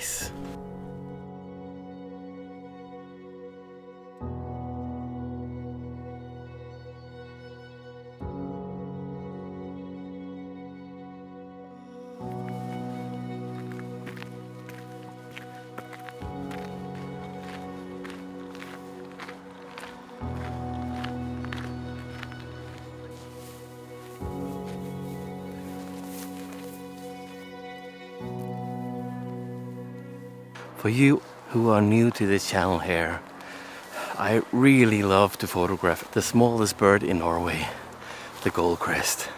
Nice. For you who are new to this channel here, I really love to photograph the smallest bird in Norway, the goldcrest.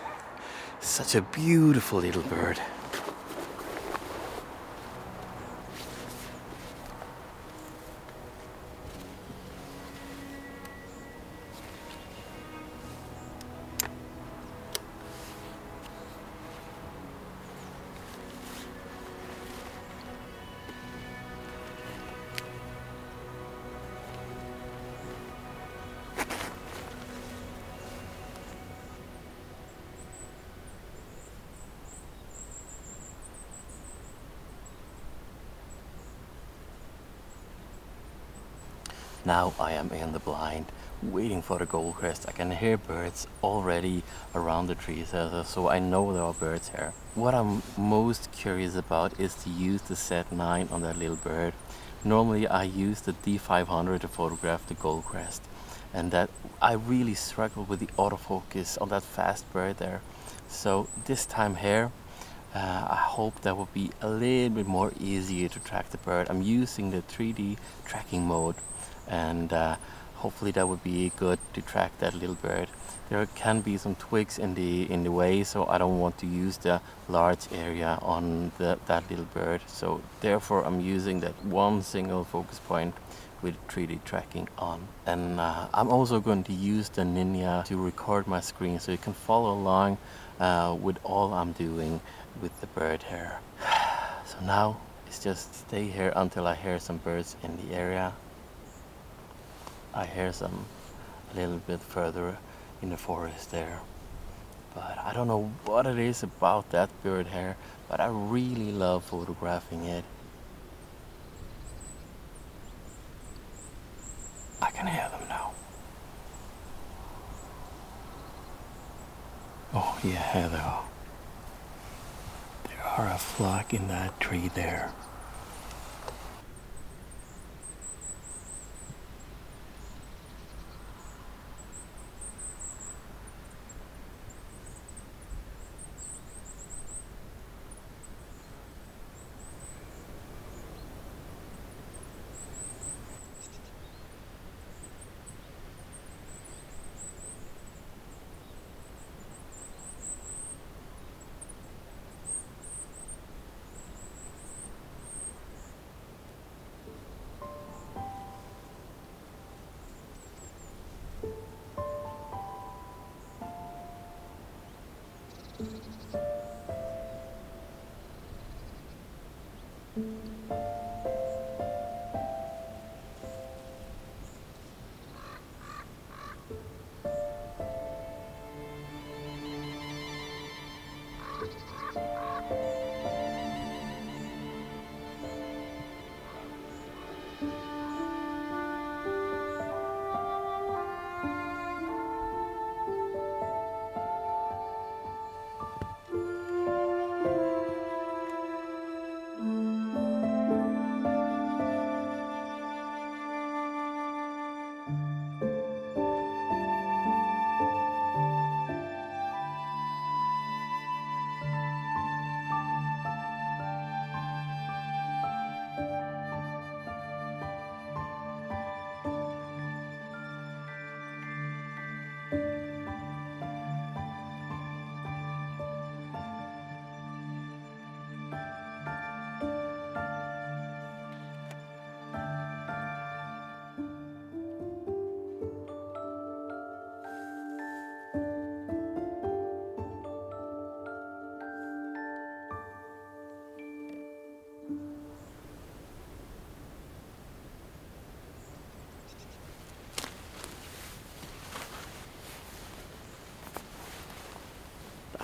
Such a beautiful little bird. Now I am in the blind, waiting for the goldcrest. I can hear birds already around the trees, so I know there are birds here. What I'm most curious about is to use the Z9 on that little bird. Normally I use the D500 to photograph the goldcrest, and that I really struggle with the autofocus on that fast bird there. So this time here, I hope that will be a little bit more easier to track the bird. I'm using the 3D tracking mode, and hopefully that would be good to track that little bird. There can be some twigs in the way, so I don't want to use the large area on that little bird. So therefore I'm using that one single focus point with 3D tracking on. And I'm also going to use the Ninja to record my screen, so you can follow along with all I'm doing with the bird here. So now it's just stay here until I hear some birds in the area. I hear some a little bit further in the forest there, but I don't know what it is about that bird here, but I really love photographing it. I can hear them now. Oh yeah, here they are. There are a flock in that tree there.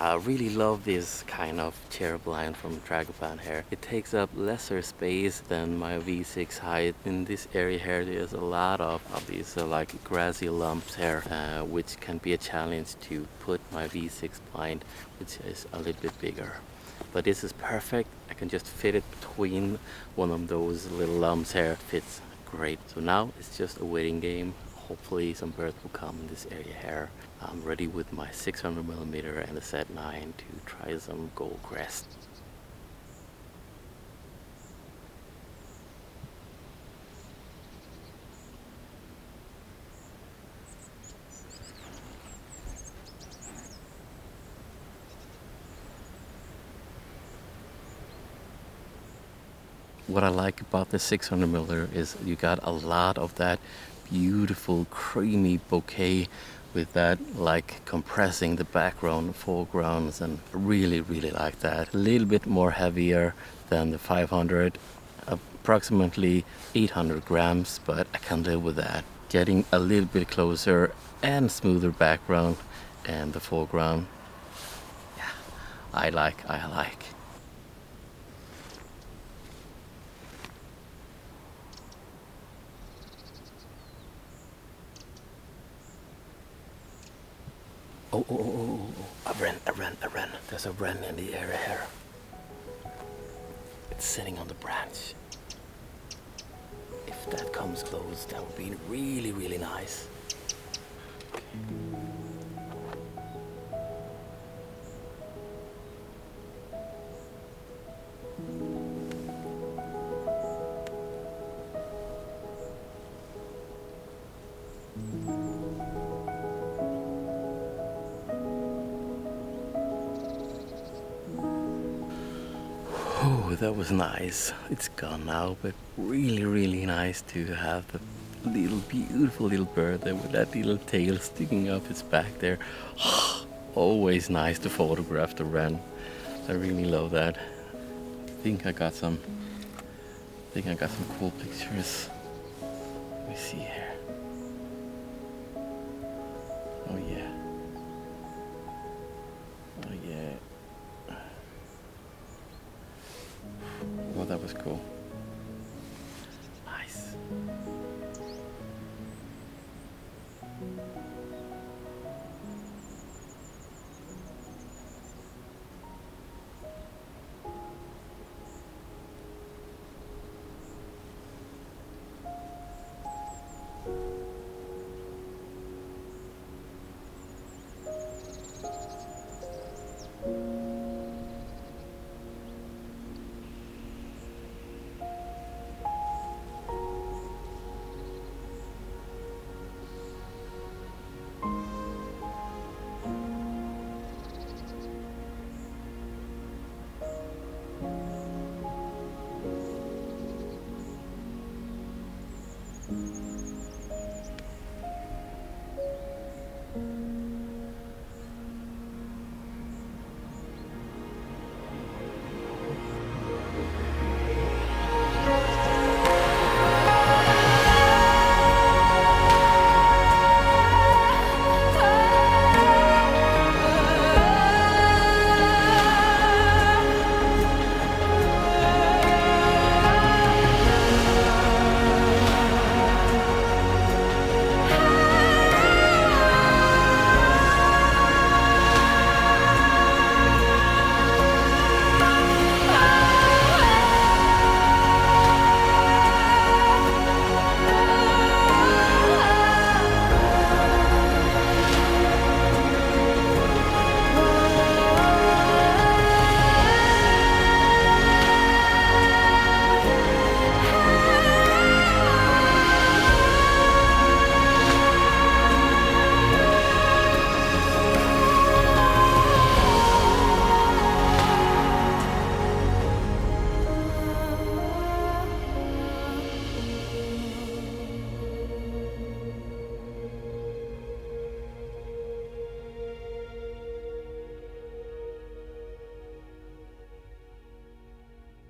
I really love this kind of chair blind from Tragopan here. It takes up lesser space than my V6 height. In this area here, there's a lot of these like grassy lumps here, which can be a challenge to put my V6 blind, which is a little bit bigger. But this is perfect. I can just fit it between one of those little lumps here. It fits great. So now it's just a waiting game. Hopefully some birds will come in this area here. I'm ready with my 600mm and the Z9 to try some goldcrest. What I like about the 600mm is you got a lot of that beautiful creamy bouquet with that like compressing the background, foregrounds, and really like that. A little bit more heavier than the 500, approximately 800 grams, but I can live with that. Getting a little bit closer and smoother background and the foreground. Yeah, I like. Oh, a wren. There's a wren in the area here. It's sitting on the branch. If that comes close, that would be really nice. Okay. Oh, that was nice. It's gone now, but really nice to have the beautiful little bird there with that little tail sticking up its back there. Always nice to photograph the wren. I really love that. I think I got some cool pictures. Let me see here. Oh yeah. Oh, that was cool.